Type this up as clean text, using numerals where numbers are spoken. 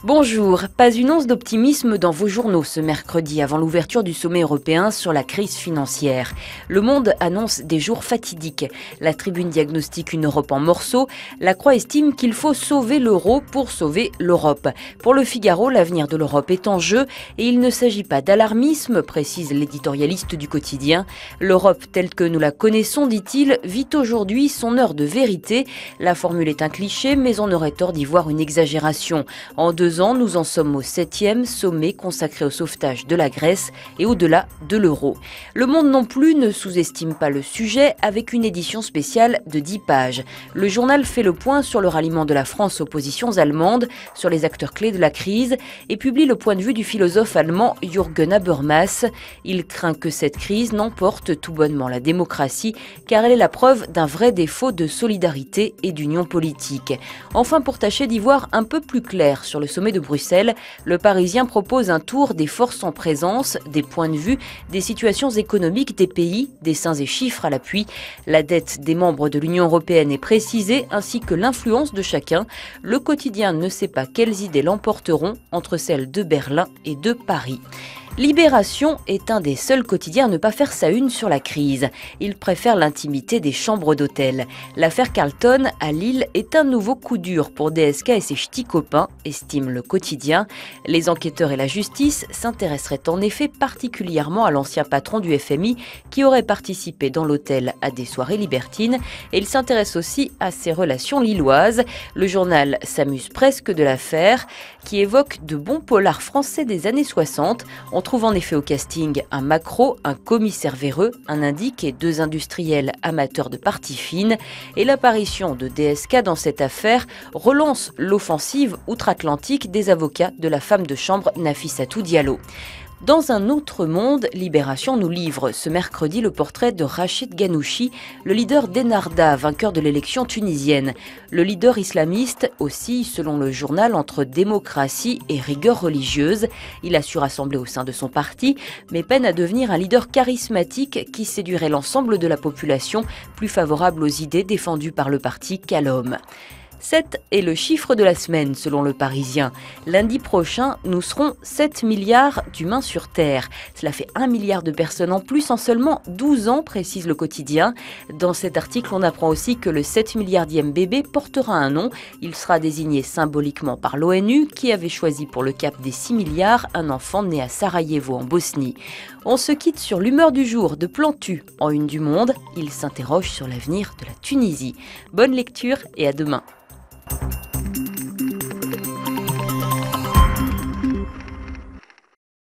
Bonjour, pas une once d'optimisme dans vos journaux ce mercredi avant l'ouverture du sommet européen sur la crise financière. Le Monde annonce des jours fatidiques. La Tribune diagnostique une Europe en morceaux. La Croix estime qu'il faut sauver l'euro pour sauver l'Europe. Pour le Figaro, l'avenir de l'Europe est en jeu et il ne s'agit pas d'alarmisme, précise l'éditorialiste du quotidien. L'Europe telle que nous la connaissons, dit-il, vit aujourd'hui son heure de vérité. La formule est un cliché, mais on aurait tort d'y voir une exagération. En 2 ans, nous en sommes au 7e sommet consacré au sauvetage de la Grèce et au-delà de l'euro. Le Monde non plus ne sous-estime pas le sujet avec une édition spéciale de 10 pages. Le journal fait le point sur le ralliement de la France aux positions allemandes, sur les acteurs clés de la crise et publie le point de vue du philosophe allemand Jürgen Habermas. Il craint que cette crise n'emporte tout bonnement la démocratie car elle est la preuve d'un vrai défaut de solidarité et d'union politique. Enfin, pour tâcher d'y voir un peu plus clair sur le sommet de Bruxelles, le Parisien propose un tour des forces en présence, des points de vue, des situations économiques des pays, dessins et chiffres à l'appui. La dette des membres de l'Union européenne est précisée, ainsi que l'influence de chacun. Le quotidien ne sait pas quelles idées l'emporteront entre celles de Berlin et de Paris. Libération est un des seuls quotidiens à ne pas faire sa une sur la crise. Il préfère l'intimité des chambres d'hôtel. L'affaire Carlton à Lille est un nouveau coup dur pour DSK et ses ch'tis copains, estime le quotidien. Les enquêteurs et la justice s'intéresseraient en effet particulièrement à l'ancien patron du FMI qui aurait participé dans l'hôtel à des soirées libertines et ils s'intéressent aussi à ses relations lilloises. Le journal s'amuse presque de l'affaire qui évoque de bons polars français des années 60. On trouve en effet au casting un maquereau, un commissaire véreux, un indique et 2 industriels amateurs de parties fines. Et l'apparition de DSK dans cette affaire relance l'offensive outre-Atlantique des avocats de la femme de chambre Nafissatou Diallo. Dans un autre monde, Libération nous livre ce mercredi le portrait de Rachid Ghannouchi, le leader d'Ennahda, vainqueur de l'élection tunisienne. Le leader islamiste oscille, selon le journal, entre démocratie et rigueur religieuse. Il a su rassembler au sein de son parti, mais peine à devenir un leader charismatique qui séduirait l'ensemble de la population, plus favorable aux idées défendues par le parti qu'à l'homme. 7 est le chiffre de la semaine selon le Parisien. Lundi prochain, nous serons 7 milliards d'humains sur Terre. Cela fait 1 milliard de personnes en plus en seulement 12 ans, précise le quotidien. Dans cet article, on apprend aussi que le 7 milliardième bébé portera un nom. Il sera désigné symboliquement par l'ONU qui avait choisi pour le cap des 6 milliards un enfant né à Sarajevo en Bosnie. On se quitte sur l'humeur du jour de Plantu en une du Monde. Il s'interroge sur l'avenir de la Tunisie. Bonne lecture et à demain.